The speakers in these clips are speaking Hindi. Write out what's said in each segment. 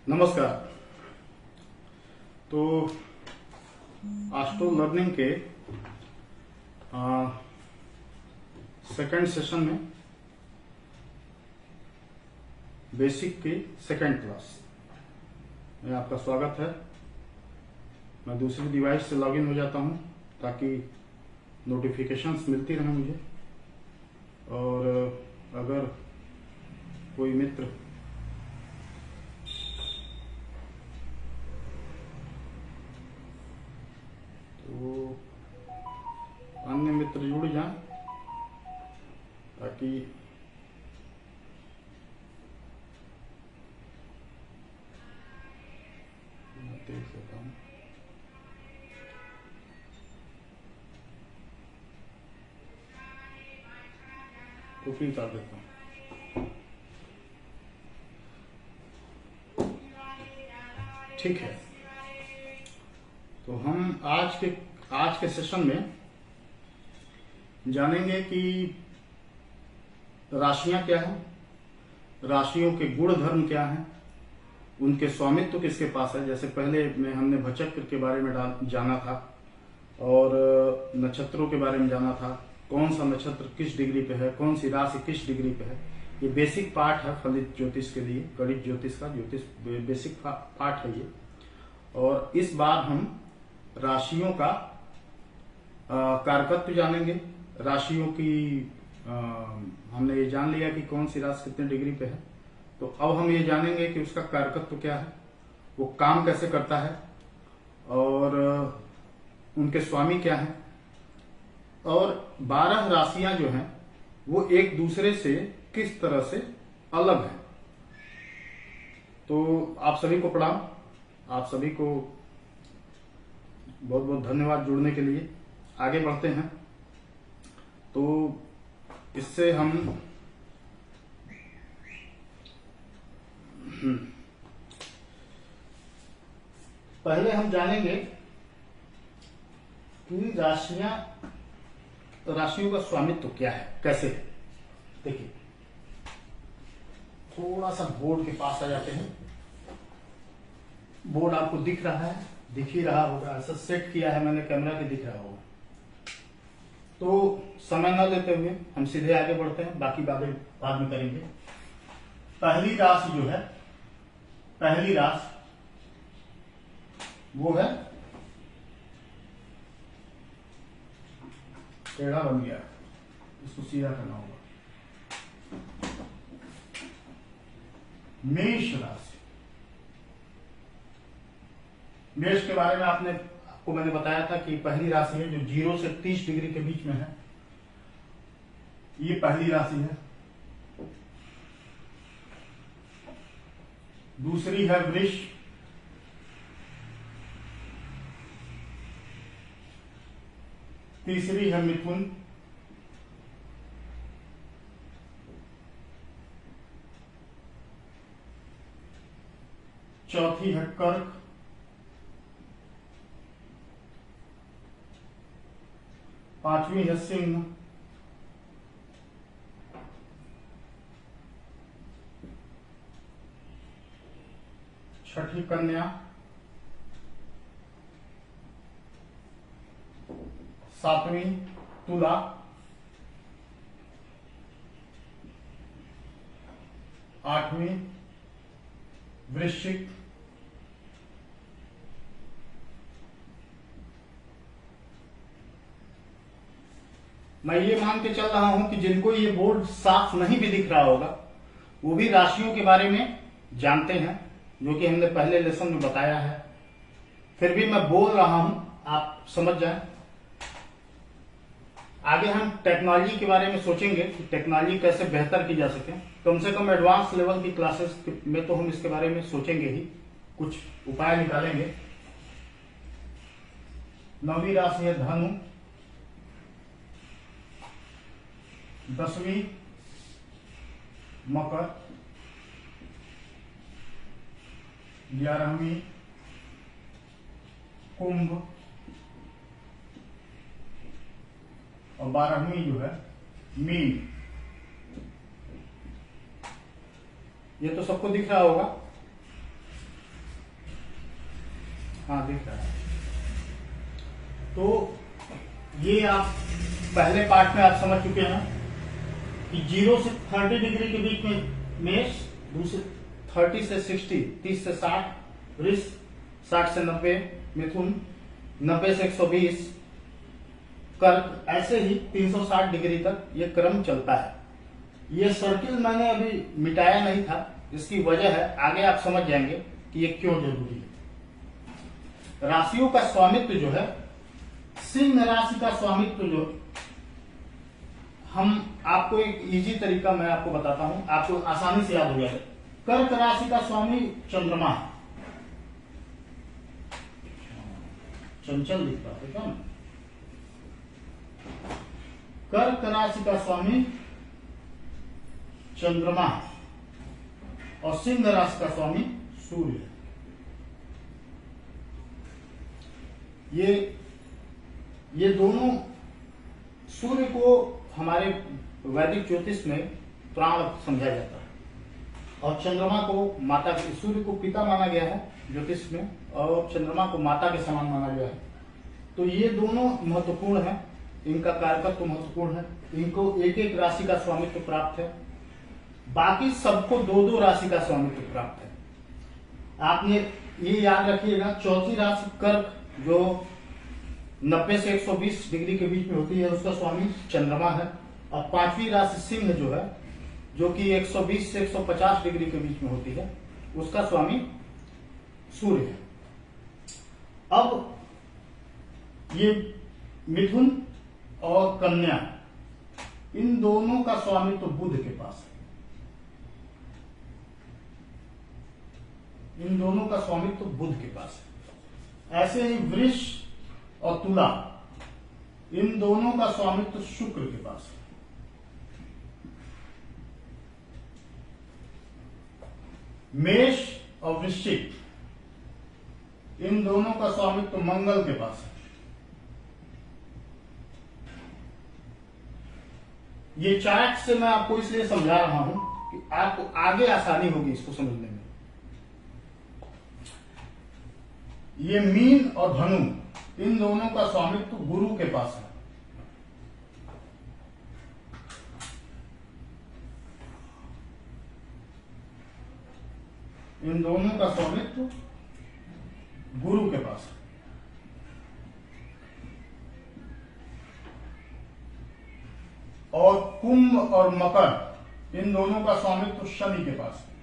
नमस्कार। तो एस्ट्रो लर्निंग के सेकंड सेशन में बेसिक की सेकंड क्लास में आपका स्वागत है। मैं दूसरी डिवाइस से लॉगिन हो जाता हूं ताकि नोटिफिकेशंस मिलती रहे मुझे, और अगर कोई मित्र तो अन्य मित्र जुड़ जाएं ताकि मैं देख सकता हूं। तो फिर कर देता हूं। ठीक है, तो हम आज के सेशन में जानेंगे कि राशियां क्या हैं, राशियों के गुण धर्म क्या हैं, उनके स्वामित्व किसके पास है। जैसे पहले में हमने भचक्र के बारे में जाना था और नक्षत्रों के बारे में जाना था, कौन सा नक्षत्र किस डिग्री पे है, कौन सी राशि किस डिग्री पे है। ये बेसिक पार्ट है फलित ज्योतिष के लिए, गणित ज्योतिष का बेसिक पार्ट है ये। और इस बार हम राशियों का कारकत्व जानेंगे। राशियों की हमने ये जान लिया कि कौन सी राशि कितने डिग्री पे है, तो अब हम ये जानेंगे कि उसका कारकत्व क्या है, वो काम कैसे करता है, और उनके स्वामी क्या हैं, और 12 राशियां जो हैं वो एक दूसरे से किस तरह से अलग हैं। तो आप सभी को प्रणाम, आप सभी को बहुत बहुत धन्यवाद जुड़ने के लिए। आगे बढ़ते हैं। तो इससे हम पहले हम जानेंगे कि राशियों का स्वामित्व क्या है, कैसे है। देखिए, थोड़ा सा बोर्ड के पास आ जाते हैं। बोर्ड आपको दिख रहा है, दिख ही रहा होगा, ऐसा सेट किया है मैंने कैमरा के, दिख रहा होगा। तो समय न लेते हुए हम सीधे आगे बढ़ते हैं, बाकी बातें बाद में करेंगे। पहली राशि जो है, पहली राशि वो है, टेढ़ा बन गया, इसको सीधा करना होगा, मेष राशि। मेष के बारे में आपको मैंने बताया था कि पहली राशि है जो 0 से 30 डिग्री के बीच में है। ये पहली राशि है। दूसरी है वृष, तीसरी है मिथुन, चौथी है कर्क, पांचवी है सिंह, छठी कन्या, सातवीं तुला, आठवीं वृश्चिक, मैं ये मान के चल रहा हूं कि जिनको ये बोर्ड साफ नहीं भी दिख रहा होगा वो भी राशियों के बारे में जानते हैं, जो कि हमने पहले लेसन में बताया है। फिर भी मैं बोल रहा हूं, आप समझ जाएं। आगे हम टेक्नोलॉजी के बारे में सोचेंगे कि टेक्नोलॉजी कैसे बेहतर की जा सके। कम से कम एडवांस लेवल की क्लासेस में तो हम इसके बारे में सोचेंगे ही, कुछ उपाय निकालेंगे। 9वीं राशि है धनु, 10वीं मकर, 11वीं कुंभ और 12वीं जो है मीन। ये तो सबको दिख रहा होगा। हाँ दिख रहा है। तो ये आप पहले पार्ट में आप समझ चुके हैं कि 0 से 30 डिग्री के बीच में मेष, दूसरे 30 से 60, 30 से 60 वृष, 60 से 90 मिथुन, 90 से 120 कर्क, ऐसे ही 360 डिग्री तक ये क्रम चलता है। ये सर्किल मैंने अभी मिटाया नहीं था, इसकी वजह है आगे आप समझ जाएंगे कि ये क्यों जरूरी है। राशियों का स्वामित्व जो है, सिंह राशि का स्वामित्व जो हम आपको एक इजी तरीका मैं आपको बताता हूं, आपको आसानी से याद हो जाएगा। कर्क राशि का स्वामी चंद्रमा है, चंचल दिखता है क्या? कर्क राशि का स्वामी चंद्रमा है और सिंह राशि का स्वामी सूर्य है। ये दोनों, सूर्य को हमारे वैदिक ज्योतिष में प्राण समझा जाता है और चंद्रमा को माता के, सूर्य को पिता माना गया है ज्योतिष में और चंद्रमा को माता के समान माना गया है। तो ये दोनों महत्वपूर्ण है, इनका कार्यकत्व महत्वपूर्ण है, इनको एक एक राशि का स्वामित्व प्राप्त है, बाकी सबको दो दो राशि का स्वामित्व प्राप्त है। आपने ये याद रखिएगा, चौथी राशि कर्क जो 90 से 120 डिग्री के बीच में होती है, उसका स्वामी चंद्रमा है, और पांचवी राशि सिंह जो है, जो कि 120 से 150 डिग्री के बीच में होती है, उसका स्वामी सूर्य है। अब ये मिथुन और कन्या, इन दोनों का स्वामी तो बुध के पास है, इन दोनों का स्वामित्व तो बुध के पास है। ऐसे ही वृष और तुला, इन दोनों का स्वामित्व तो शुक्र के पास है। मेष और वृश्चिक, इन दोनों का स्वामित्व तो मंगल के पास है। ये चार्ट से मैं आपको इसलिए समझा रहा हूं कि आपको आगे आसानी होगी इसको समझने में। ये मीन और धनु, इन दोनों का स्वामित्व गुरु के पास है। इन दोनों का स्वामित्व गुरु के पास है। और कुंभ और मकर, इन दोनों का स्वामित्व शनि के पास है।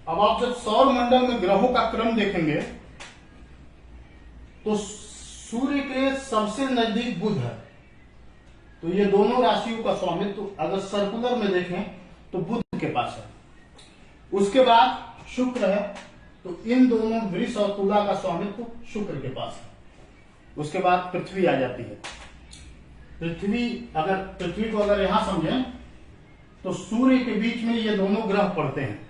अब आप जब सौर मंडल में ग्रहों का क्रम देखेंगे तो सूर्य के सबसे नजदीक बुध है, तो ये दोनों राशियों का स्वामित्व अगर सर्कुलर में देखें तो बुध के पास है। उसके बाद शुक्र है, तो इन दोनों वृष और तुला का स्वामित्व शुक्र के पास है। उसके बाद पृथ्वी आ जाती है। पृथ्वी को अगर यहां समझें तो सूर्य के बीच में ये दोनों ग्रह पड़ते हैं।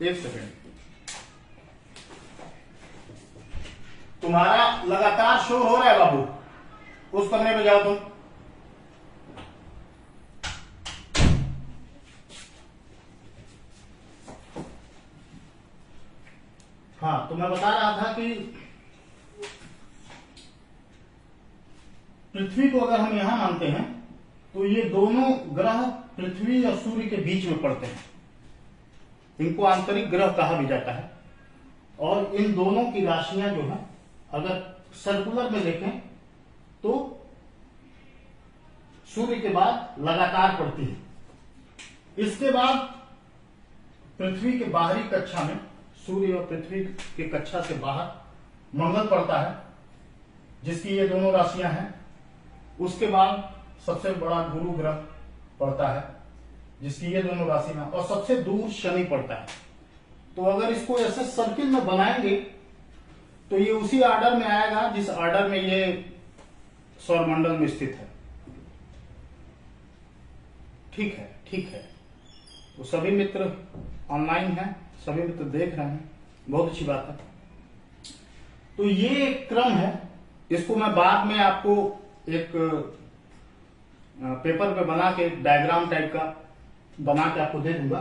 एक सेकेंड, तुम्हारा लगातार शो हो रहा है बाबू, उस कमरे में जाओ तुम। हाँ, तो मैं बता रहा था कि पृथ्वी को अगर हम यहां मानते हैं तो ये दोनों ग्रह पृथ्वी और सूर्य के बीच में पड़ते हैं। इनको आंतरिक ग्रह कहा भी जाता है। और इन दोनों की राशियां जो है अगर सर्कुलर में देखें तो सूर्य के बाद लगातार पड़ती है। इसके बाद पृथ्वी के बाहरी कक्षा में, सूर्य और पृथ्वी के कक्षा से बाहर मंगल पड़ता है, जिसकी ये दोनों राशियां हैं। उसके बाद सबसे बड़ा गुरु ग्रह पड़ता है, जिसकी ये दोनों राशियां, और सबसे दूर शनि पड़ता है। तो अगर इसको ऐसे सर्किल में बनाएंगे तो ये उसी ऑर्डर में आएगा जिस ऑर्डर में ये सौरमंडल में स्थित है। ठीक है, ठीक है। तो सभी मित्र ऑनलाइन हैं, सभी मित्र देख रहे हैं, बहुत अच्छी बात है। तो ये एक क्रम है, इसको मैं बाद में आपको एक पेपर पे बना के डायग्राम टाइप का बना के आपको दे दूंगा।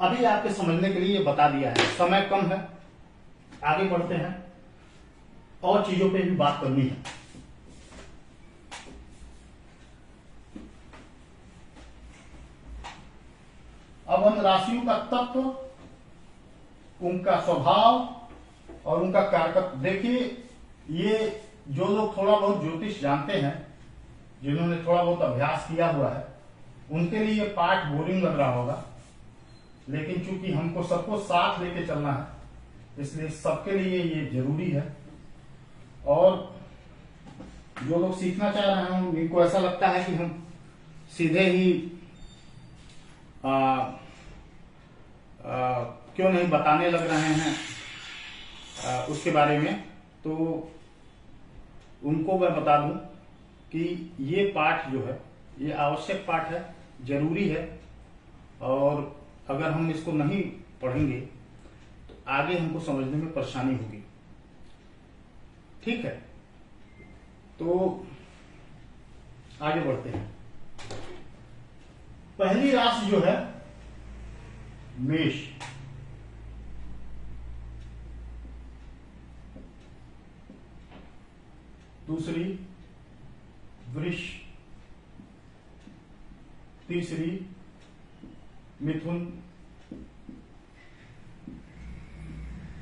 अभी आपके समझने के लिए ये बता दिया है, समय कम है, आगे बढ़ते हैं, और चीजों पे भी बात करनी है। अब उन राशियों का तत्व, उनका स्वभाव और उनका कारकत्व। देखिए, ये जो लोग थोड़ा बहुत ज्योतिष जानते हैं, जिन्होंने थोड़ा बहुत अभ्यास किया हुआ है, उनके लिए ये पाठ बोरिंग लग रहा होगा, लेकिन चूंकि हमको सबको साथ लेके चलना है, इसलिए सबके लिए ये जरूरी है। और जो लोग सीखना चाह रहे हैं, उनको ऐसा लगता है कि हम सीधे ही क्यों नहीं बताने लग रहे हैं उसके बारे में, तो उनको मैं बता दूं कि ये पाठ जो है, ये आवश्यक पाठ है, जरूरी है, और अगर हम इसको नहीं पढ़ेंगे तो आगे हमको समझने में परेशानी होगी। ठीक है, तो आगे बढ़ते हैं। पहली राशि जो है मेष, दूसरी वृष, तीसरी मिथुन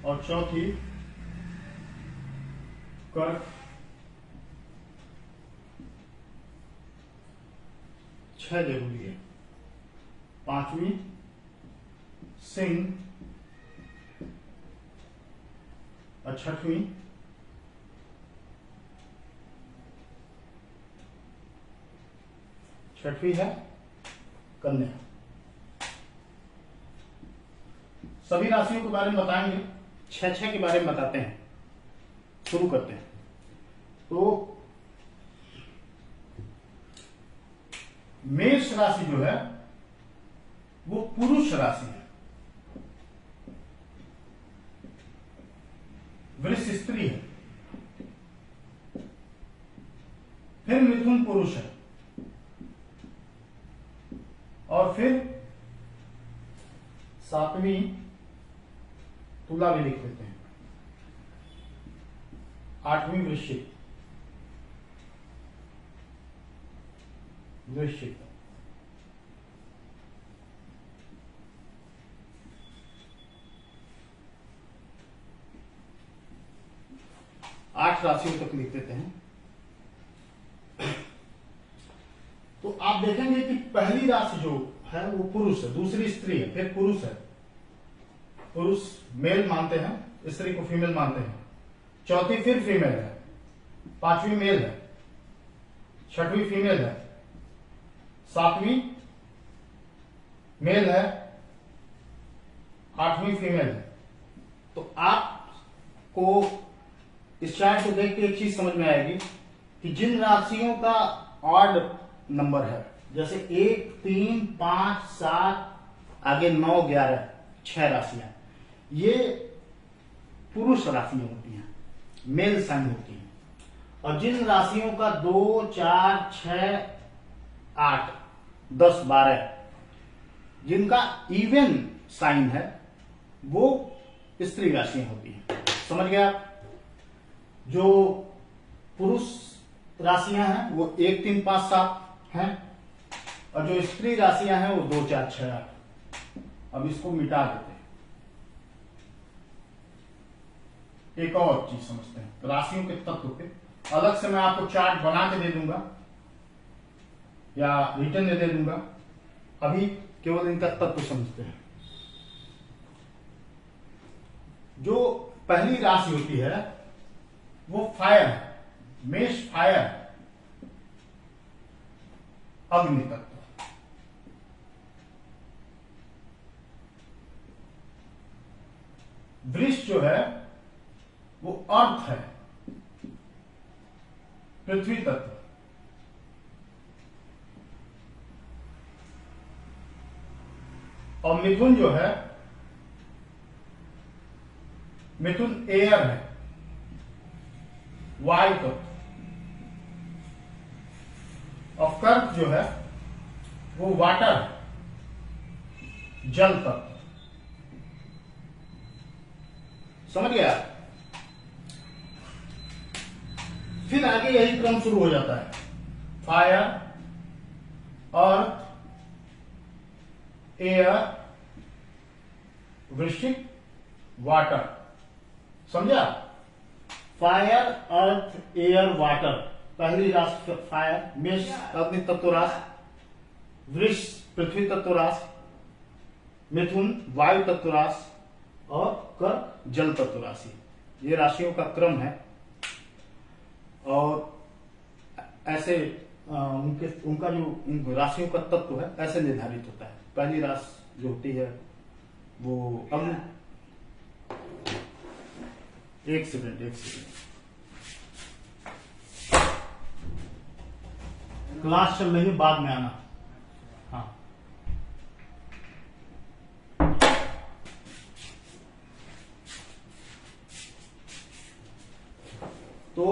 और चौथी कर्क, छह जरूरी है, पांचवी सिंह और छठवीं है कन्या। सभी राशियों के बारे में बताएंगे, छह छह के बारे में बताते हैं। शुरू करते हैं। तो मेष राशि जो है वो पुरुष राशि है, वृष स्त्री है, फिर मिथुन पुरुष है, और फिर सातवीं तुला भी लिख देते हैं, आठवीं वृश्चिक, आठ राशियों तक लिख देते हैं। तो आप देखेंगे कि पहली राशि जो है वो पुरुष है, दूसरी स्त्री है, फिर पुरुष है। पुरुष मेल मानते हैं, स्त्री को फीमेल मानते हैं। चौथी फिर फीमेल है, पांचवी मेल है, छठवीं फीमेल है, सातवीं मेल है, आठवीं फीमेल है। तो आपको इस चार्ट को देख के एक चीज समझ में आएगी कि जिन राशियों का ऑड नंबर है, जैसे 1, 3, 5, 7, आगे 9, 11, 6 राशियां, ये पुरुष राशियां होती हैं, मेल साइन होती हैं। और जिन राशियों का 2, 4, 6, 8, 10, 12 जिनका इवन साइन है, वो स्त्री राशियां होती हैं। समझ गया आप? जो पुरुष राशियां हैं वो 1, 3, 5, 7 हैं, और जो स्त्री राशियां हैं वो 2, 4, 6, 8। अब इसको मिटा देते हैं, एक और चीज समझते हैं। राशियों के तत्व पे अलग से मैं आपको चार्ट बना के दे दूंगा या रिटर्न में दे दूंगा, अभी केवल इनका तत्व समझते हैं। जो पहली राशि होती है वो फायर है, मेष फायर, अग्नि तत्व। वृष जो है वो अर्थ है, पृथ्वी तत्व। और मिथुन जो है, मिथुन एयर है, वायु तत्व। और कर्क जो है वो वाटर है, जल तत्व। समझ गया। फिर आगे यही क्रम शुरू हो जाता है, फायर, अर्थ, एयर, वृश्चिक, वाटर। समझा? फायर, अर्थ, एयर, वाटर। पहली राशि फायर, मेष अग्नि तत्व राशि, वृष पृथ्वी तत्व राशि, मिथुन वायु तत्व राशि और कर्क जल तत्व राशि। ये राशियों का क्रम है और ऐसे उनका जो राशियों का तत्व है ऐसे निर्धारित होता है। पहली राशि जो होती है वो अग्नि, एक सेकेंड क्लास चल रही है, बाद में आना। हाँ, तो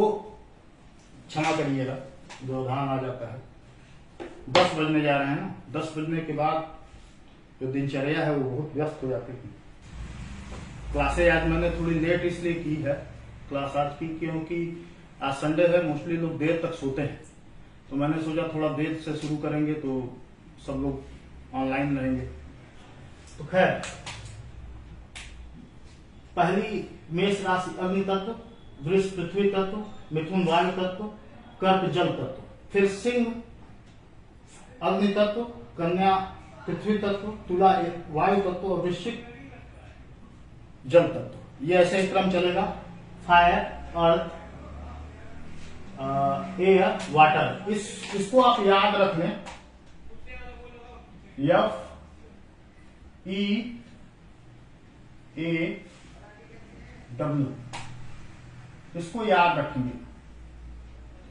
क्षमा करिएगा, व्यवधान आ जाता है। 10 बजने जा रहे हैं ना, 10 बजने के बाद जो दिनचर्या है वो बहुत व्यस्त हो जाती है। क्लासें आज मैंने थोड़ी लेट इसलिए की है क्लास आज की, क्योंकि आज संडे है, मोस्टली लोग देर तक सोते हैं, तो मैंने सोचा थोड़ा देर से शुरू करेंगे तो सब लोग ऑनलाइन रहेंगे। तो खैर, पहली मेष राशि अग्नि तत्व, वृष पृथ्वी तत्व, मिथुन वायु तत्व, कर्क जल तत्व। फिर सिंह अग्नि तत्व, कन्या पृथ्वी तत्व, तुला वायु तत्व और वृश्चिक जल तत्व। ये ऐसे ही क्रम चलेगा, फायर, अर्थ, एयर, वाटर। इसको आप याद रख लें, F E A W, इसको याद रखेंगे,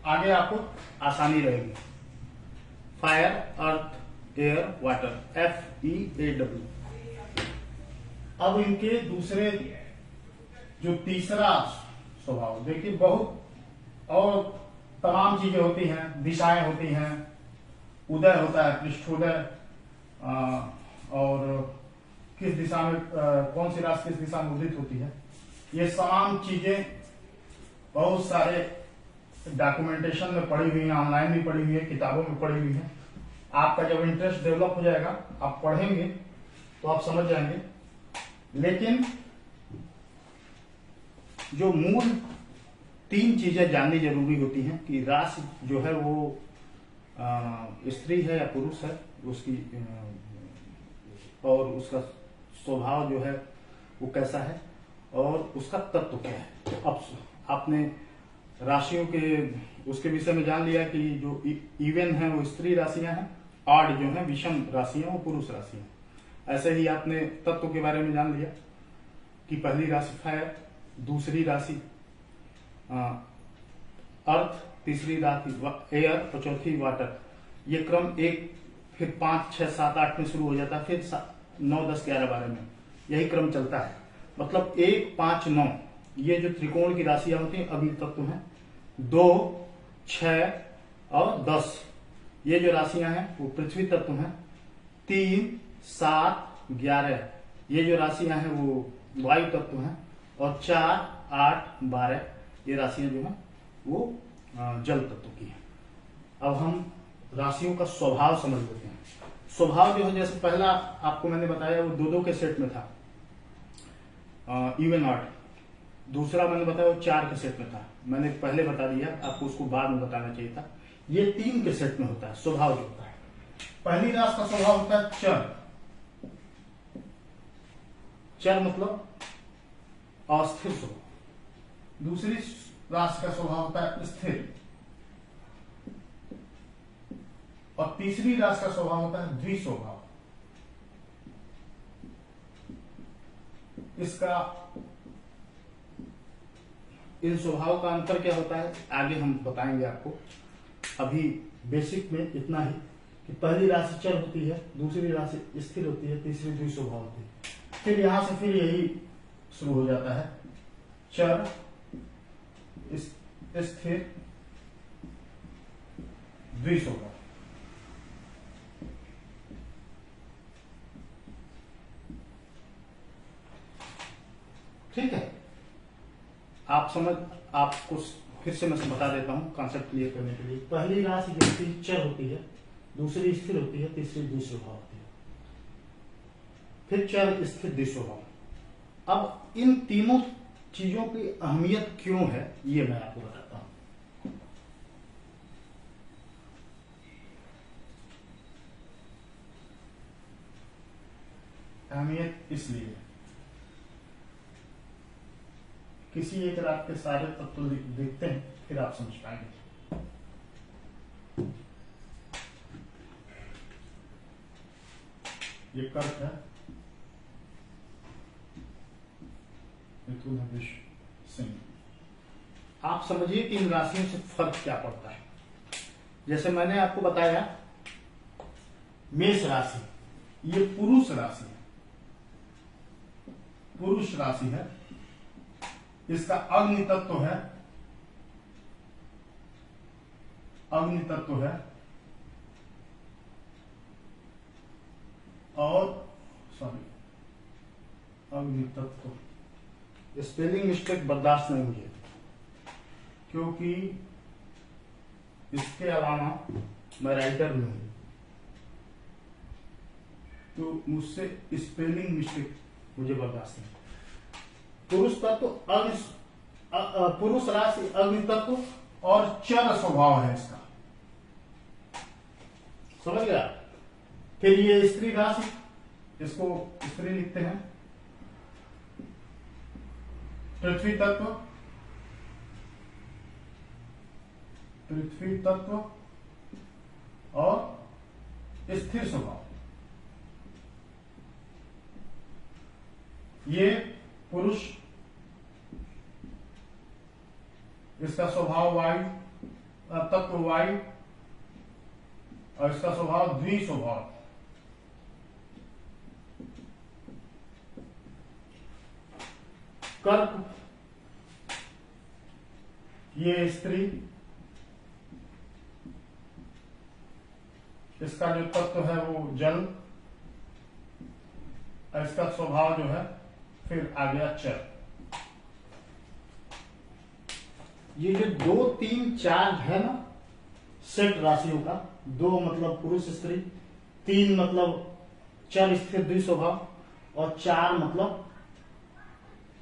आगे आपको आसानी रहेगी। फायर, अर्थ, एयर, वाटर, FEAW। अब इनके दूसरे जो तीसरा स्वभाव देखिए, बहुत और तमाम चीजें होती हैं, दिशाएं होती हैं, उदय होता है, पृष्ठोदय, और किस दिशा में कौन सी राशि किस दिशा में उदित होती है, ये तमाम चीजें बहुत सारे डॉक्यूमेंटेशन में पड़ी हुई है, ऑनलाइन भी पड़ी हुई है, किताबों में पड़ी हुई है। आपका जब इंटरेस्ट डेवलप हो जाएगा, आप पढ़ेंगे तो आप समझ जाएंगे। लेकिन जो मूल 3 चीजें जाननी जरूरी होती हैं कि राशि जो है वो स्त्री है या पुरुष है, उसकी और उसका स्वभाव जो है वो कैसा है और उसका तत्व क्या है। अब आपने राशियों के उसके विषय में जान लिया कि जो इवन है वो स्त्री राशियां हैं, ऑड जो है विषम राशियां वो पुरुष राशियां। ऐसे ही आपने तत्व के बारे में जान लिया कि पहली राशि फायर, दूसरी राशि अर्थ, तीसरी राशि एयर और चौथी वाटर। ये क्रम 1, फिर 5, 6, 7, 8 में शुरू हो जाता है, फिर 9, 10, 11, 12 में यही क्रम चलता है। मतलब 1, 5, 9 ये जो त्रिकोण की राशियां होती हैं अग्नि तत्व हैं। 2, 6 और 10 ये जो राशियां हैं वो पृथ्वी तत्व हैं। 3, 7, 11 ये जो राशियां हैं वो वायु तत्व हैं। और 4, 8, 12 ये राशियां जो हैं वो जल तत्व की हैं। अब हम राशियों का स्वभाव समझ लेते हैं। स्वभाव जो है, जैसे पहला आपको मैंने बताया वो 2-2 के सेट में था, इवन ऑड। दूसरा मैंने बताया वो 4 के सेट में था, मैंने पहले बता दिया, आपको उसको बाद में बताना चाहिए था। ये 3 के सेट में होता है स्वभाव जो होता है। पहली राशि का स्वभाव होता है चर। चर मतलब अस्थिर स्वभाव। दूसरी राशि का स्वभाव होता है स्थिर और तीसरी राशि का स्वभाव होता है द्विस्वभाव। इसका इन स्वभाव का अंतर क्या होता है आगे हम बताएंगे आपको। अभी बेसिक में इतना ही कि पहली राशि चर होती है, दूसरी राशि स्थिर होती है, तीसरी द्विस्वभाव होती है। फिर यहां से फिर यही शुरू हो जाता है, चर, स्थिर, द्विस्वभाव। ठीक है। आपको फिर से मैं बता देता हूं कॉन्सेप्ट क्लियर करने के लिए। पहली राशि जो चर होती है, दूसरी स्थिर होती है, तीसरी द्विस्वभाव होती है, फिर चर, स्थिर, द्विस्वभाव। अब इन तीनों चीजों की अहमियत क्यों है ये मैं आपको बताता हूं। अहमियत इसलिए, किसी एक रात के सारे तत्व देखते हैं फिर आप समझ पाएंगे। ये कर्क है, मिथुन, वृष, सिंह। आप समझिए कि इन राशियों से फर्क क्या पड़ता है। जैसे मैंने आपको बताया मेष राशि, ये पुरुष राशि है, पुरुष राशि है, इसका अग्नि तत्व है, अग्नि तत्व है, और सॉरी अग्नि तत्व, स्पेलिंग मिस्टेक बर्दाश्त नहीं मुझे, क्योंकि इसके अलावा मैं राइटर भी हूं, तो मुझसे स्पेलिंग मिस्टेक मुझे बर्दाश्त नहीं। पुरुष तत्व पुरुष राशि, अग्नि तत्व और चर स्वभाव है इसका, समझ गया। फिर ये स्त्री राशि, इसको स्त्री लिखते हैं, पृथ्वी तत्व, पृथ्वी तत्व और स्थिर स्वभाव। ये पुरुष, इसका स्वभाव वायु, तत्व वायु, और इसका स्वभाव द्विस्वभाव। कर्क, ये स्त्री, इसका जो तत्व है वो जल, और इसका स्वभाव जो है फिर आ गया चर। ये जो 2, 3, 4 है ना सेट राशियों का, 2 मतलब पुरुष स्त्री, 3 मतलब चर स्थिर द्विस्वभाव, और 4 मतलब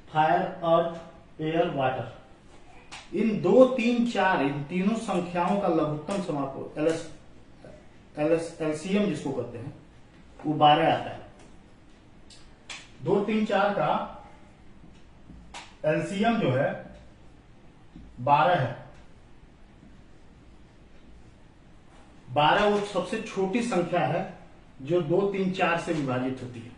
फायर, अर्थ, एयर, वाटर। इन 2, 3, 4 इन तीनों संख्याओं का लघुत्तम समापन एलसीएम जिसको कहते हैं वो 12 आता है। 2, 3, 4 का एलसीएम जो है 12 है। 12 वो सबसे छोटी संख्या है जो 2, 3, 4 से विभाजित होती है।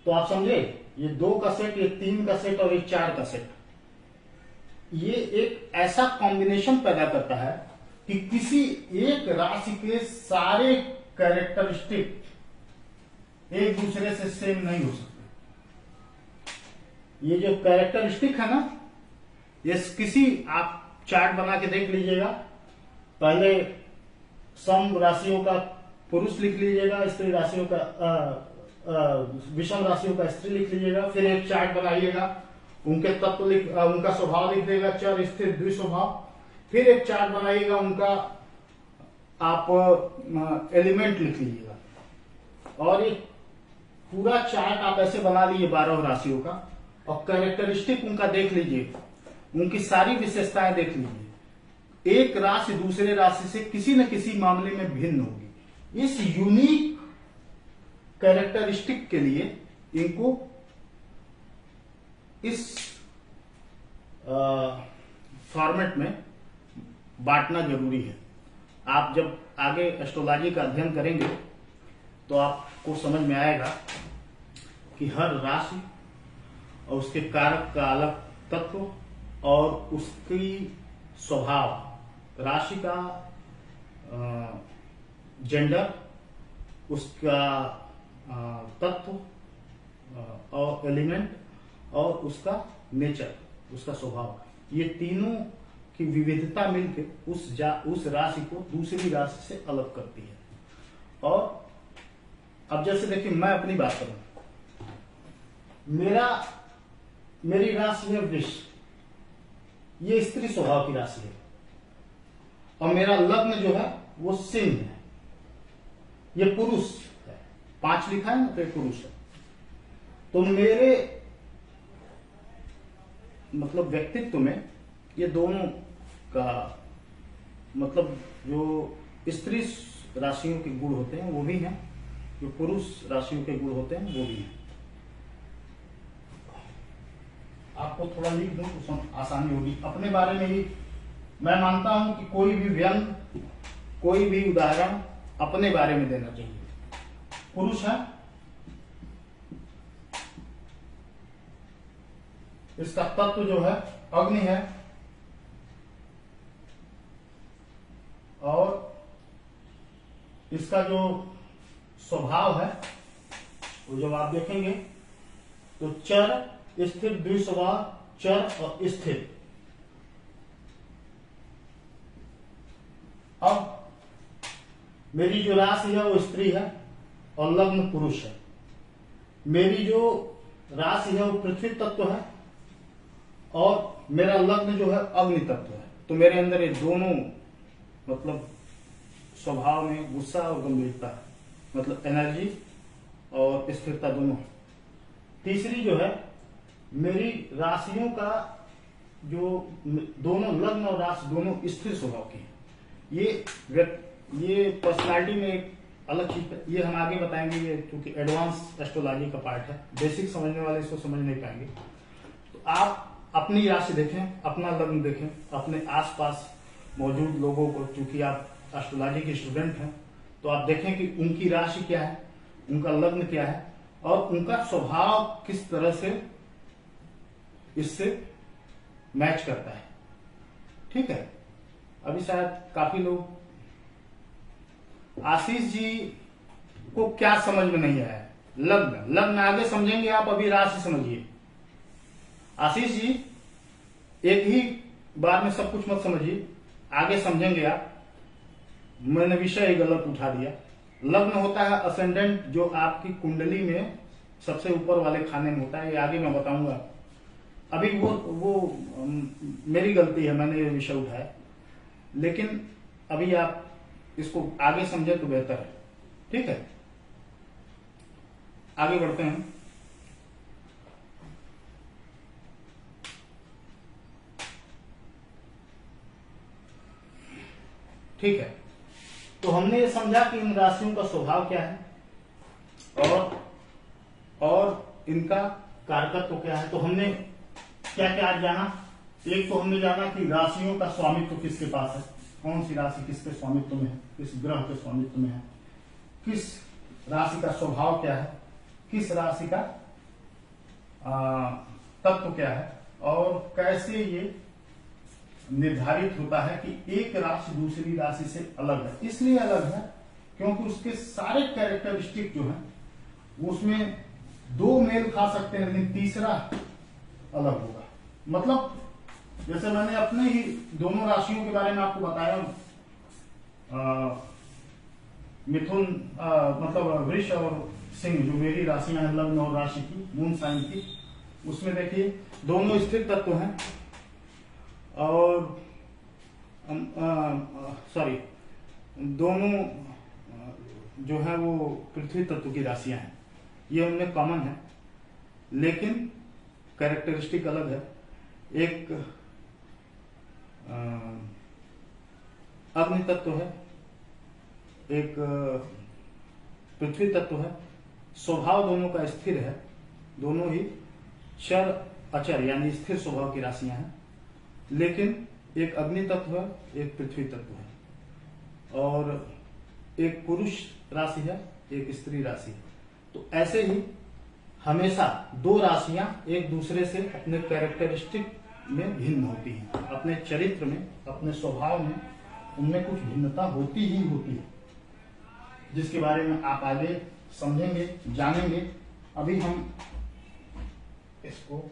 तो आप समझे, ये 2 का सेट, ये 3 का सेट और ये 4 का सेट, ये एक ऐसा कॉम्बिनेशन पैदा करता है कि किसी एक राशि के सारे कैरेक्टरिस्टिक एक दूसरे से सेम नहीं हो सकते। ये जो कैरेक्टरिस्टिक है ना, ये किसी, आप चार्ट बना के देख लीजिएगा, पहले सम राशियों का पुरुष लिख लीजिएगा, स्त्री राशियों का विषम राशियों का स्त्री लिख लीजिएगा, फिर एक चार्ट बनाइएगा, उनके तत्व उनका स्वभाव लिख देगा, चर, स्थिर, द्विस्वभाव। फिर एक चार्ट बनाइएगा, उनका आप एलिमेंट लिख लीजिएगा, और एक पूरा चार्ट आप ऐसे बना लीजिए 12 राशियों का, और कैरेक्टरिस्टिक उनका देख लीजिए, उनकी सारी विशेषताएं देख लीजिए। एक राशि दूसरे राशि से किसी न किसी मामले में भिन्न होगी। इस यूनिक कैरेक्टरिस्टिक के लिए इनको इस फॉर्मेट में बांटना जरूरी है। आप जब आगे एस्ट्रोलॉजी का अध्ययन करेंगे तो आपको समझ में आएगा कि हर राशि और उसके कारक का अलग तत्व और उसकी स्वभाव, राशि का जेंडर, उसका तत्व और एलिमेंट, और उसका नेचर, उसका स्वभाव, ये तीनों की विविधता मिलकर उस राशि को दूसरी राशि से अलग करती है। और अब जैसे देखिए, मैं अपनी बात करूं, मेरी राशि है वृष, ये स्त्री स्वभाव की राशि है और मेरा लग्न जो है वो सिंह है, ये पुरुष है। 5 लिखा है ना, तो ये पुरुष है। तो मेरे मतलब व्यक्तित्व में ये दोनों का मतलब जो स्त्री राशियों के गुण होते हैं वो भी हैं, जो पुरुष राशियों के गुण होते हैं वो भी हैं। आपको थोड़ा लिख दूं तो आसानी होगी। अपने बारे में ही मैं मानता हूं कि कोई भी व्यंग, कोई भी उदाहरण अपने बारे में देना चाहिए। पुरुष है, इसका तत्व जो है अग्नि है और इसका जो स्वभाव है वो जब आप देखेंगे तो चर, स्थिर, द्विस्वभाव, चर और स्थिर। अब मेरी जो राशि है वो स्त्री है और लग्न पुरुष है। मेरी जो राशि है वो पृथ्वी तत्व है और मेरा लग्न जो है अग्नि तत्व है। तो मेरे अंदर ये दोनों मतलब स्वभाव में गुस्सा और गंभीरता है, मतलब एनर्जी और स्थिरता दोनों। तीसरी जो है मेरी राशियों का जो दोनों लग्न और राशि दोनों स्थिर स्वभाव की है। ये पर्सनालिटी में एक अलग चीज है, ये हम आगे बताएंगे। ये क्योंकि एडवांस एस्ट्रोलॉजी का पार्ट है, बेसिक समझने वाले इसको समझ नहीं पाएंगे। तो आप अपनी राशि देखें, अपना लग्न देखें, अपने आसपास मौजूद लोगों को, क्योंकि आप एस्ट्रोलॉजी के स्टूडेंट हैं, तो आप देखें कि उनकी राशि क्या है, उनका लग्न क्या है और उनका स्वभाव किस तरह से इससे मैच करता है। ठीक है। अभी शायद काफी लोग, आशीष जी को क्या समझ में नहीं आया? लग्न आगे समझेंगे आप, अभी राशि समझिए। आशीष जी एक ही बार में सब कुछ मत समझिए, आगे समझेंगे आप। मैंने विषय ही गलत उठा दिया। लग्न होता है असेंडेंट, जो आपकी कुंडली में सबसे ऊपर वाले खाने में होता है। ये आगे मैं बताऊंगा। अभी वो मेरी गलती है, मैंने ये विषय उठाया, लेकिन अभी आप इसको आगे समझे तो बेहतर है। ठीक है, आगे बढ़ते हैं। ठीक है, तो हमने ये समझा कि इन राशियों का स्वभाव क्या है और इनका कारकत्व क्या है। तो हमने क्या क्या जाना? एक तो हमने जाना कि राशियों का स्वामित्व किसके पास है, कौन सी राशि किसके स्वामित्व में है, किस ग्रह के स्वामित्व में है, किस राशि का स्वभाव क्या है, किस राशि का तत्व क्या है और कैसे ये निर्धारित होता है कि एक राशि दूसरी राशि से अलग है। इसलिए अलग है क्योंकि उसके सारे कैरेक्टरिस्टिक जो है उसमें 2 मेल खा सकते हैं, लेकिन तीसरा अलग होगा। मतलब जैसे मैंने अपने ही दोनों राशियों के बारे में आपको बताया, मिथुन मतलब वृष और सिंह, जो मेरी राशियां हैं लग्न और राशि की, मून साइन की, उसमें देखिए दोनों स्थिर तत्व हैं और सॉरी दोनों जो है वो पृथ्वी तत्व की राशियां हैं। ये उनमें कॉमन है, लेकिन कैरेक्टरिस्टिक अलग है। एक अग्नि तत्व है, एक पृथ्वी तत्व है। स्वभाव दोनों का स्थिर है, दोनों ही चर अचर यानी स्थिर स्वभाव की राशियां हैं, लेकिन एक अग्नि तत्व है, एक पृथ्वी तत्व है और एक पुरुष राशि है, एक स्त्री राशि है। तो ऐसे ही हमेशा 2 राशियां एक दूसरे से अपने कैरेक्टरिस्टिक में भिन्न होती हैं, अपने चरित्र में, अपने स्वभाव में उनमें कुछ भिन्नता होती ही होती है, जिसके बारे में आप आगे समझेंगे, जानेंगे। अभी हम इसको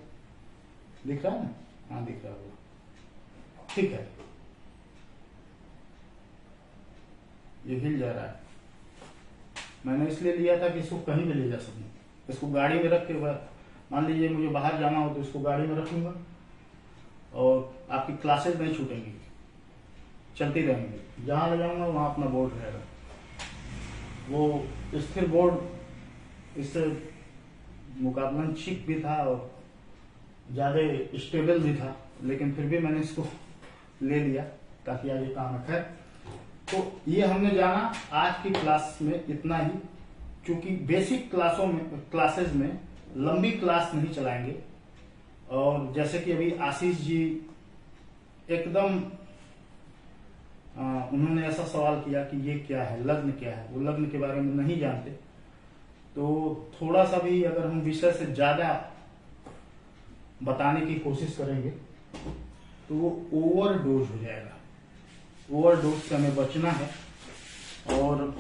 दिख रहा है ना? हाँ दिख रहा होगा। ठीक है, ये हिल जा रहा है। मैंने इसलिए लिया था कि इसको कहीं भी ले जा सकूं। इसको गाड़ी में रख के, मान लीजिए मुझे बाहर जाना हो तो इसको गाड़ी में रखूंगा और आपकी क्लासेस नहीं छूटेंगी, चलती रहेंगी। जहाँ ले जाऊंगा वहाँ अपना बोर्ड रहेगा। वो स्थिर बोर्ड इससे मुकाबलन ठीक भी था और ज़्यादा स्टेबल भी था, लेकिन फिर भी मैंने इसको ले लिया ताकि आगे काम रखे। तो ये हमने जाना आज की क्लास में इतना ही, क्योंकि बेसिक क्लासेस में लंबी क्लास नहीं चलाएंगे। और जैसे कि अभी आशीष जी एकदम उन्होंने ऐसा सवाल किया कि ये क्या है, लग्न क्या है, वो लग्न के बारे में नहीं जानते। तो थोड़ा सा भी अगर हम विषय से ज्यादा बताने की कोशिश करेंगे तो वो ओवरडोज हो जाएगा। ओवरडोज से हमें बचना है और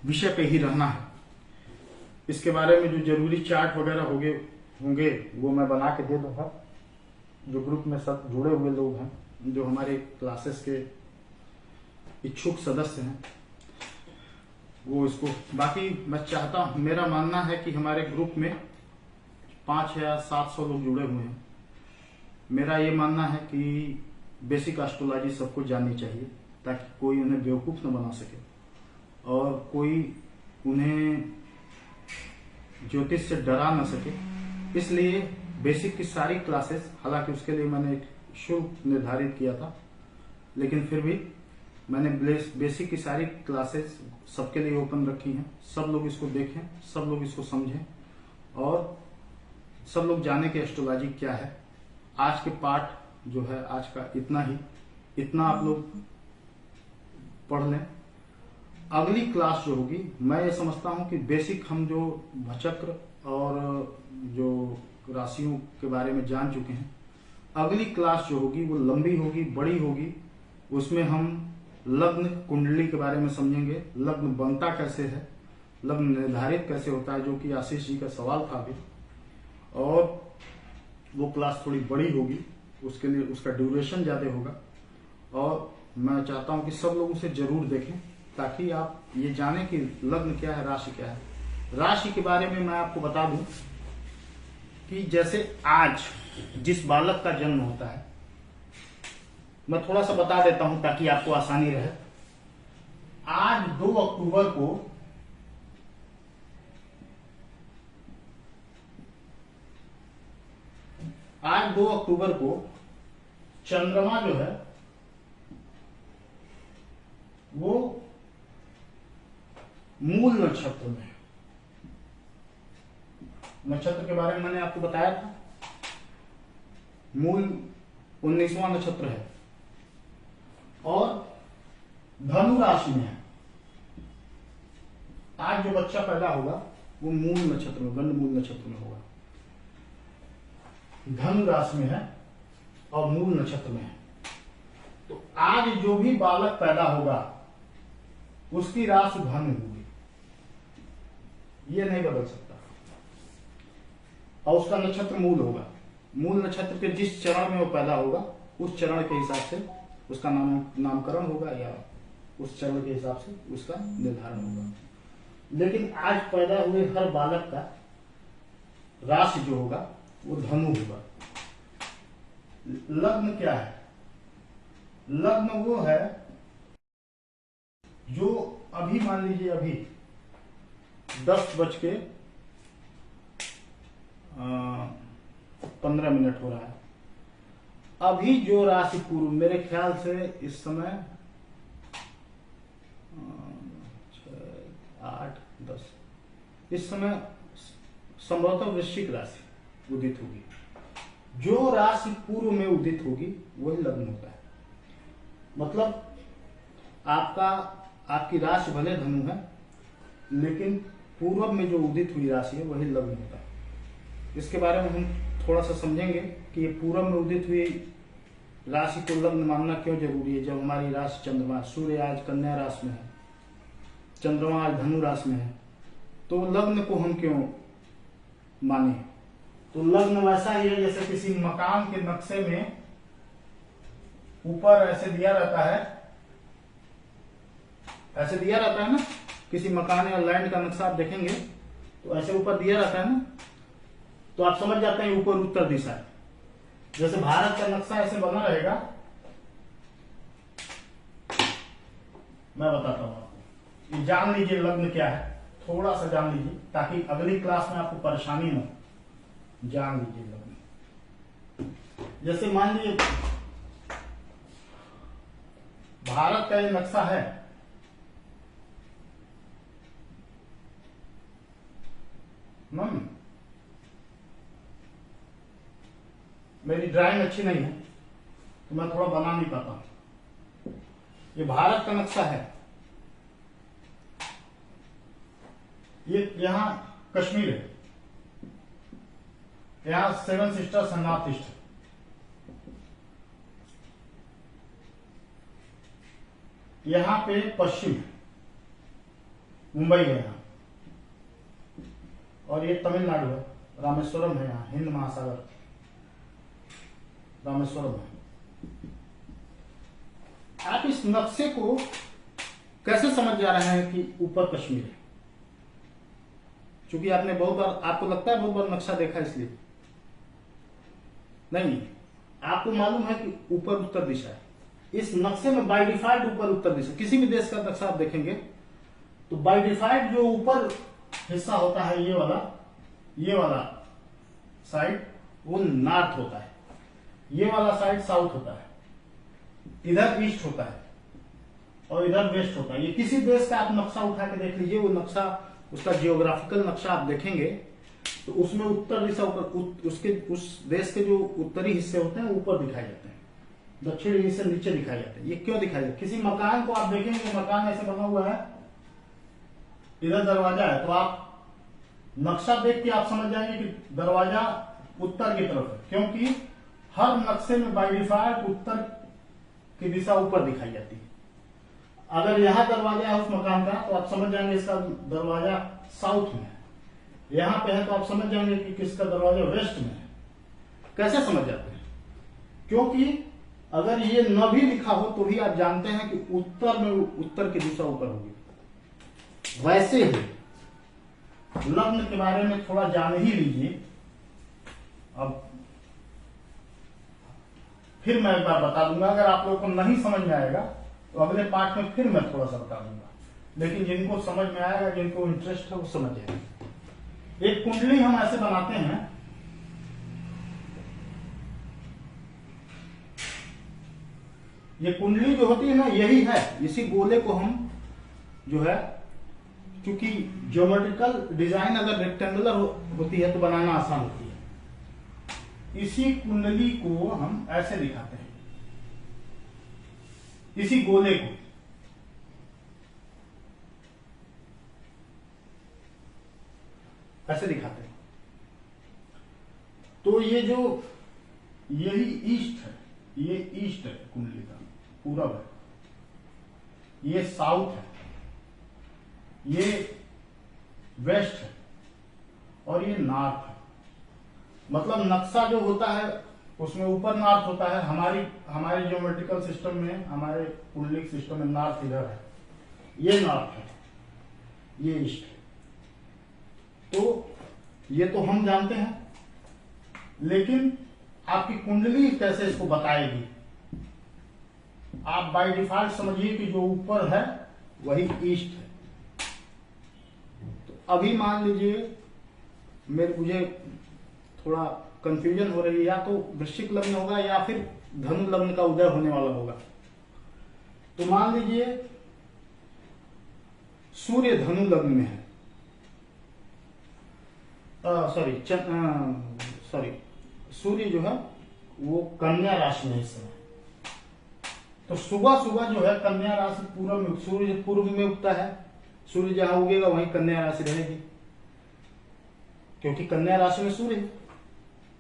विषय पे ही रहना है। इसके बारे में जो जरूरी चार्ट वगैरह होंगे वो मैं बना के दे दूंगा। जो ग्रुप में सब जुड़े हुए लोग हैं, जो हमारे क्लासेस के इच्छुक सदस्य हैं, वो इसको, बाकी मैं चाहता हूं, मेरा मानना है कि हमारे ग्रुप में 5 या 700 लोग जुड़े हुए हैं। मेरा ये मानना है कि बेसिक एस्ट्रोलॉजी सबको जाननी चाहिए ताकि कोई उन्हें बेवकूफ न बना सके और कोई उन्हें ज्योतिष से डरा न सके। इसलिए बेसिक की सारी क्लासेस, हालांकि उसके लिए मैंने एक शुल्क निर्धारित किया था, लेकिन फिर भी मैंने बेसिक की सारी क्लासेस सबके लिए ओपन रखी हैं। सब लोग इसको देखें, सब लोग इसको समझें और सब लोग जाने कि एस्ट्रोलॉजी क्या है। आज के पाठ जो है आज का इतना आप लोग पढ़ लें। अगली क्लास जो होगी, मैं ये समझता हूं कि बेसिक हम जो भचक्र और जो राशियों के बारे में जान चुके हैं, अगली क्लास जो होगी वो लंबी होगी, बड़ी होगी। उसमें हम लग्न कुंडली के बारे में समझेंगे, लग्न बनता कैसे है, लग्न निर्धारित कैसे होता है, जो कि आशीष जी का सवाल था अभी। और वो क्लास थोड़ी बड़ी होगी, उसके लिए उसका ड्यूरेशन ज्यादा होगा और मैं चाहता हूं कि सब लोग उसे जरूर देखें ताकि आप ये जाने कि लग्न क्या है, राशि क्या है। राशि के बारे में मैं आपको बता दूं कि जैसे आज जिस बालक का जन्म होता है, मैं थोड़ा सा बता देता हूं ताकि आपको आसानी रहे। आज 2 अक्टूबर को चंद्रमा जो है वो मूल नक्षत्र में है। नक्षत्र के बारे में मैंने आपको बताया था, मूल 19वां नक्षत्र है और धनु राशि में है। आज जो बच्चा पैदा होगा वो मूल नक्षत्र में, गंड मूल नक्षत्र में होगा। धनु राशि में है और मूल नक्षत्र में है। तो आज जो भी बालक पैदा होगा उसकी राशि धनु होगी, ये नहीं बदल सकता। और उसका नक्षत्र मूल होगा। मूल नक्षत्र के जिस चरण में वो पैदा होगा उस चरण के हिसाब से उसका नामकरण होगा या उस चरण के हिसाब से उसका निर्धारण होगा। लेकिन आज पैदा हुए हर बालक का राशि जो होगा वो धनु होगा। लग्न क्या है? लग्न वो है जो अभी मान लीजिए अभी 10:15 हो रहा है। अभी जो राशि पूर्व, मेरे ख्याल से इस समय 8, 10, इस समय संभवतः वृश्चिक राशि उदित होगी। जो राशि पूर्व में उदित होगी वही लग्न होता है। मतलब आपकी राशि भले धनु है, लेकिन पूर्व में जो उदित हुई राशि है वही लग्न होता है। इसके बारे में हम थोड़ा सा समझेंगे कि ये पूर्व में उदित हुई राशि को लग्न मानना क्यों जरूरी है। जब हमारी राशि चंद्रमा, सूर्य आज कन्या राशि में है, चंद्रमा आज धनु राशि में है, तो लग्न को हम क्यों माने? तो लग्न वैसा ही है जैसे किसी मकान के नक्शे में ऊपर ऐसे दिया रहता है, ऐसे दिया रहता है ना, किसी मकान या लैंड का नक्शा आप देखेंगे तो ऐसे ऊपर दिया रहता है ना, तो आप समझ जाते हैं ऊपर उत्तर दिशा है। जैसे भारत का नक्शा ऐसे बना रहेगा, मैं बताता हूं आपको। ये जान लीजिए लग्न क्या है, थोड़ा सा जान लीजिए ताकि अगली क्लास में आपको परेशानी न हो। जान लीजिए लग्न, जैसे मान लीजिए भारत का ये नक्शा है, मेरी ड्राइंग अच्छी नहीं है तो मैं थोड़ा बना नहीं पाता हूं। ये भारत का नक्शा है, ये यहां कश्मीर है, यहां 7 सिस्टर्स एंड नॉर्थ ईस्ट है। यहां पे पश्चिम है, मुंबई है यहां, और ये तमिलनाडु है, रामेश्वरम है यहां, हिंद महासागर रामेश्वरम है। आप इस नक्शे को कैसे समझ जा रहे हैं कि ऊपर कश्मीर है? क्योंकि आपने बहुत बार, आपको लगता है बहुत बार नक्शा देखा इसलिए नहीं, आपको मालूम है कि ऊपर उत्तर दिशा है। इस नक्शे में बाय डिफॉल्ट ऊपर उत्तर दिशा, किसी भी देश का नक्शा आप देखेंगे तो बाय डिफॉल्ट जो ऊपर हिस्सा होता है, ये वाला साइड वो नॉर्थ होता है, ये वाला साइड साउथ होता है, इधर ईस्ट होता है और इधर वेस्ट होता है। ये किसी देश का आप नक्शा उठा के देख लीजिए, वो नक्शा, उसका जियोग्राफिकल नक्शा आप देखेंगे तो उसमें उत्तर दिशा ऊपर, उसके उस देश के जो उत्तरी हिस्से होते हैं ऊपर दिखाई जाते हैं, दक्षिणी हिस्से नीचे दिखाई जाते हैं। ये क्यों दिखाई जाते हैं? किसी मकान को आप देखेंगे, मकान ऐसे बना हुआ है, इधर दरवाजा है, तो आप नक्शा देख के आप समझ जाएंगे कि दरवाजा उत्तर की तरफ है, क्योंकि हर नक्शे में बाय डिफॉल्ट उत्तर की दिशा ऊपर दिखाई जाती है। अगर यहां दरवाजा है उस मकान का तो आप समझ जाएंगे इसका दरवाजा साउथ में है, यहां पे है तो आप समझ जाएंगे कि किसका दरवाजा वेस्ट में है। कैसे समझ जाते हैं? क्योंकि अगर ये न भी लिखा हो तो भी आप जानते हैं कि उत्तर में उत्तर की दिशा ऊपर होगी। वैसे ही लग्न के बारे में थोड़ा जान ही लीजिए। अब फिर मैं एक बार बता दूंगा, अगर आप लोगों को नहीं समझ में आएगा तो अगले पार्ट में फिर मैं थोड़ा सा बता दूंगा, लेकिन जिनको समझ में आएगा, जिनको इंटरेस्ट है वो समझ जाएगा। एक कुंडली हम ऐसे बनाते हैं, ये कुंडली जो होती है ना, यही है, इसी गोले को हम जो है, क्योंकि ज्योमेट्रिकल डिजाइन अगर रेक्टेंगुलर होती है तो बनाना आसान होती है, इसी कुंडली को हम ऐसे दिखाते हैं, इसी गोले को ऐसे दिखाते हैं। तो ये जो, यही ईस्ट है, ये ईस्ट है कुंडली का, पूरब है, ये साउथ है, ये वेस्ट है और ये नॉर्थ है। मतलब नक्शा जो होता है उसमें ऊपर नॉर्थ होता है, हमारे ज्योमेट्रिकल सिस्टम में, हमारे कुंडलिक सिस्टम में नॉर्थ इधर है, ये नॉर्थ है, ये ईस्ट है। तो ये तो हम जानते हैं, लेकिन आपकी कुंडली कैसे इसको बताएगी? आप बाय डिफॉल्ट समझिए कि जो ऊपर है वही ईस्ट है। तो अभी मान लीजिए मुझे थोड़ा कंफ्यूजन हो रही है, या तो वृश्चिक लग्न होगा या फिर धनु लग्न का उदय होने वाला होगा। तो मान लीजिए सूर्य धनु लग्न में है, सॉरी सूर्य जो है वो कन्या राशि में इस समय। तो सुबह सुबह जो है कन्या राशि पूर्व में, सूर्य पूर्व में उगता है, सूर्य जहां उगेगा वहीं कन्या राशि रहेगी, क्योंकि कन्या राशि में सूर्य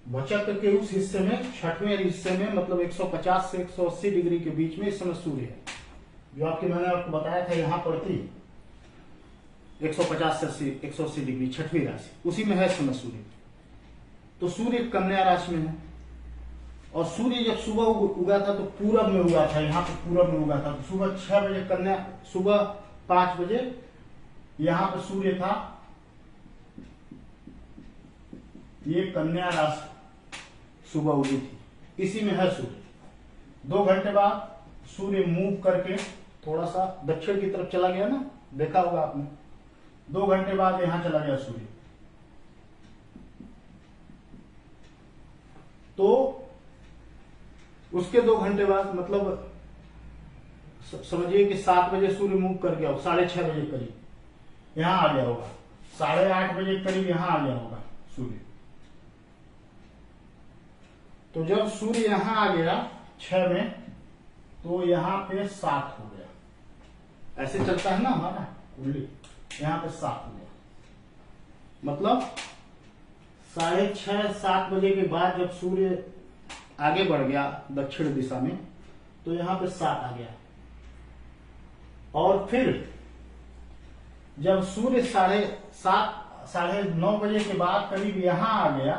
वचक्र के उस हिस्से में, छठवें हिस्से में, मतलब 150 से 180 डिग्री के बीच में इस समय सूर्य है, जो मैंने आपको बताया था यहां पड़ती 150 से 180 डिग्री, छठवीं राशि, उसी में है इस समय सूर्य। तो सूर्य कन्या राशि में है, और सूर्य जब सुबह उगा था तो पूरब में उगा था, यहाँ पे पूरब में उगा था। तो सुबह 6 बजे सुबह 5 बजे यहां पर सूर्य था, ये कन्या राशि सुबह उगी थी, इसी में है सूर्य। 2 घंटे बाद सूर्य मूव करके थोड़ा सा दक्षिण की तरफ चला गया ना, देखा होगा आपने। 2 घंटे बाद यहां चला गया सूर्य, तो उसके 2 घंटे बाद मतलब समझिए कि 7 बजे सूर्य मूव कर गया, 6:30 बजे करीब यहां आ गया होगा, 8:30 बजे करीब यहां आ गया होगा सूर्य। तो जब सूर्य यहां आ गया 6 में, तो यहां पे 7 हो गया। ऐसे चलता है ना हमारा कुंडली, यहां पे 7 हो गया। मतलब 6:30 7 बजे के बाद जब सूर्य आगे बढ़ गया दक्षिण दिशा में, तो यहां पे 7 आ गया। और फिर जब सूर्य 7:30 9:30 बजे के बाद करीब यहां आ गया,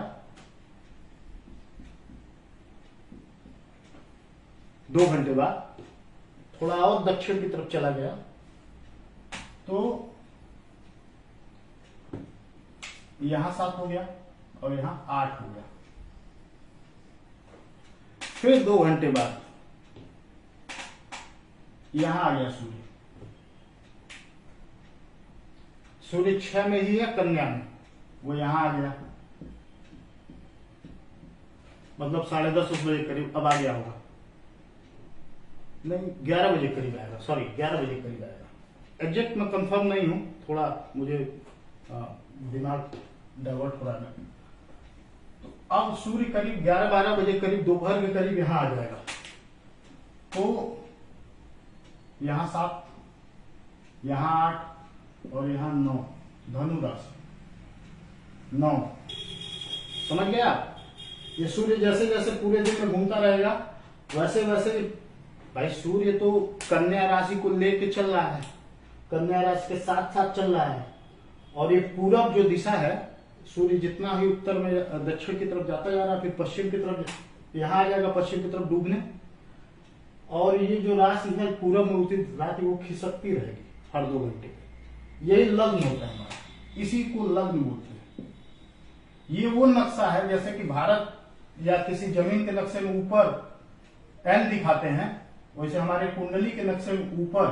2 घंटे बाद थोड़ा और दक्षिण की तरफ चला गया, तो यहां 7 हो गया और यहां 8 हो गया। फिर 2 घंटे बाद यहां आ गया सूर्य। सूर्य 6 में ही है कन्या में, वो यहां आ गया, मतलब 10:30 बजे करीब अब आ गया होगा, नहीं 11 बजे करीब आएगा, सॉरी 11 बजे करीब आएगा। एग्जैक्ट मैं कंफर्म नहीं हूं, थोड़ा मुझे दिमाग डाइवर्ट हो रहा है। तो अब सूर्य करीब 11-12 बजे करीब दोपहर के करीब यहां आ जाएगा, तो यहां 7, यहां 8 और यहां 9, धनु राशि 9। समझ गया? ये सूर्य जैसे जैसे पूरे दिन में घूमता रहेगा, वैसे वैसे भाई सूर्य तो कन्या राशि को लेके चल रहा है, कन्या राशि के साथ साथ चल रहा है। और ये पूरब जो दिशा है, सूर्य जितना ही उत्तर में दक्षिण की तरफ जाता जा रहा है, फिर पश्चिम की तरफ यहां आ जाएगा, पश्चिम की तरफ डूबने। और ये जो राशि है पूरब में उठती राशि, वो खिसकती रहेगी हर 2 घंटे। यही लग्न होता है हमारा, इसी को लग्न बोलते हैं। ये वो नक्शा है जैसे कि भारत या किसी जमीन के नक्शे में ऊपर एल दिखाते हैं, वैसे हमारे कुंडली के नक्शे में ऊपर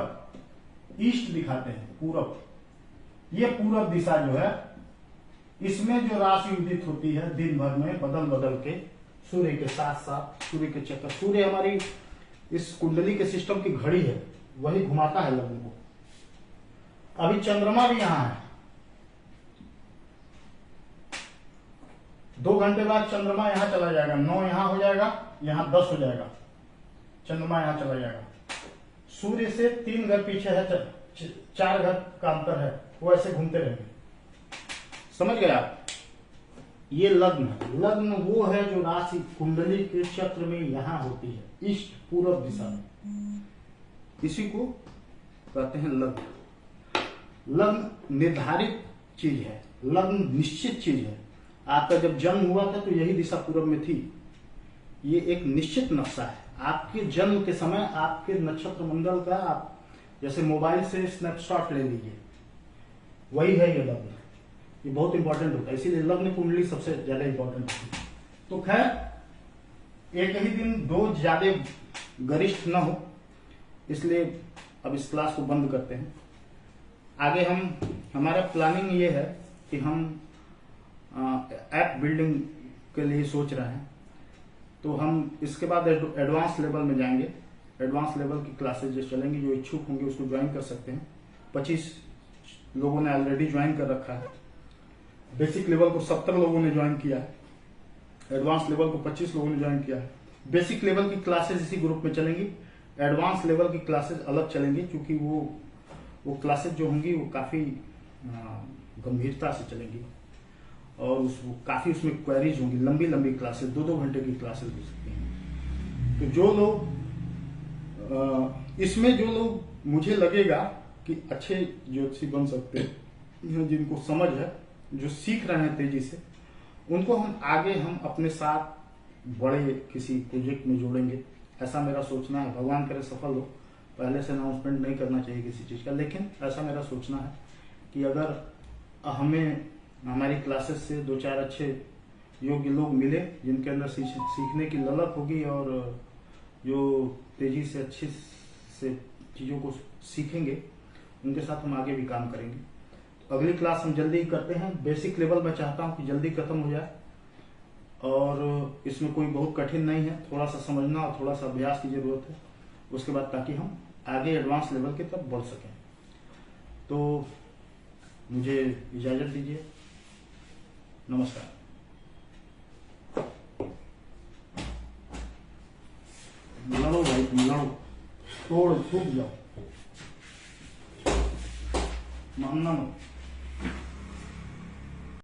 ईस्ट दिखाते हैं, पूरब। ये पूरब दिशा जो है, इसमें जो राशि उदित होती है दिन भर में बदल बदल के सूर्य के साथ साथ, सूर्य के चक्कर, सूर्य हमारी इस कुंडली के सिस्टम की घड़ी है, वही घुमाता है लग्न को। अभी चंद्रमा भी यहां है, 2 घंटे बाद चंद्रमा यहां चला जाएगा, 9 यहां हो जाएगा, यहां 10 हो जाएगा, चंद्रमा यहां चला जाएगा। सूर्य से 3 घर पीछे है, 4 घर का अंतर है, वो ऐसे घूमते रहेंगे। समझ गए आप? ये लग्न है। लग्न वो है जो राशि कुंडली के चक्र में यहां होती है, ईस्ट पूर्व दिशा में, इसी को कहते हैं लग्न। लग्न निर्धारित चीज है, लग्न निश्चित चीज है। आपका जब जन्म हुआ था तो यही दिशा पूर्व में थी। ये एक निश्चित नक्शा है। आपके जन्म के समय आपके नक्षत्र मंडल का आप जैसे मोबाइल से स्नैपशॉट ले लीजिए, वही है ये लग्न। ये बहुत इंपॉर्टेंट होता है, इसीलिए लग्न कुंडली सबसे ज्यादा इंपॉर्टेंट होती है। तो खैर एक ही दिन 2 ज्यादा गरिष्ठ न हो, इसलिए अब इस क्लास को बंद करते हैं। आगे हमारा प्लानिंग ये है कि हम ऐप बिल्डिंग के लिए सोच रहे हैं, तो हम इसके बाद एडवांस लेवल में जाएंगे। एडवांस लेवल की क्लासेज जो चलेंगी, जो इच्छुक होंगे उसको ज्वाइन कर सकते हैं। 25 लोगों ने ऑलरेडी ज्वाइन कर रखा है। बेसिक लेवल को 70 लोगों ने ज्वाइन किया है, एडवांस लेवल को 25 लोगों ने ज्वाइन किया है। बेसिक लेवल की क्लासेज इसी ग्रुप में चलेंगी, एडवांस लेवल की क्लासेज अलग चलेंगी, क्योंकि वो क्लासेज जो होंगी वो काफी गंभीरता से चलेंगी और काफी उसमें क्वेरीज होंगी, लंबी लंबी क्लासेज, 2-2 घंटे की क्लासेज हो सकती हैं। तो जो लोग इसमें जो लोग मुझे लगेगा कि अच्छे ज्योतिषी बन सकते हैं, जिनको समझ है, जो सीख रहे हैं तेजी से, उनको हम अपने साथ बड़े किसी प्रोजेक्ट में जोड़ेंगे, ऐसा मेरा सोचना है। भगवान करे सफल हो। पहले से अनाउंसमेंट नहीं करना चाहिए किसी चीज का, लेकिन ऐसा मेरा सोचना है कि अगर हमें हमारी क्लासेस से 2-4 अच्छे योग्य लोग मिले जिनके अंदर सीखने की ललक होगी और जो तेजी से अच्छे से चीज़ों को सीखेंगे, उनके साथ हम आगे भी काम करेंगे। तो अगली क्लास हम जल्दी ही करते हैं। बेसिक लेवल मैं चाहता हूँ कि जल्दी खत्म हो जाए और इसमें कोई बहुत कठिन नहीं है, थोड़ा सा समझना और थोड़ा सा अभ्यास की जरूरत है उसके बाद, ताकि हम आगे एडवांस लेवल की तरफ बढ़ सकें। तो मुझे इजाज़त दीजिए। नमस्कार। लड़ो भाई, तुम लड़ो, तोड़ फूट जाओ, मानना मत।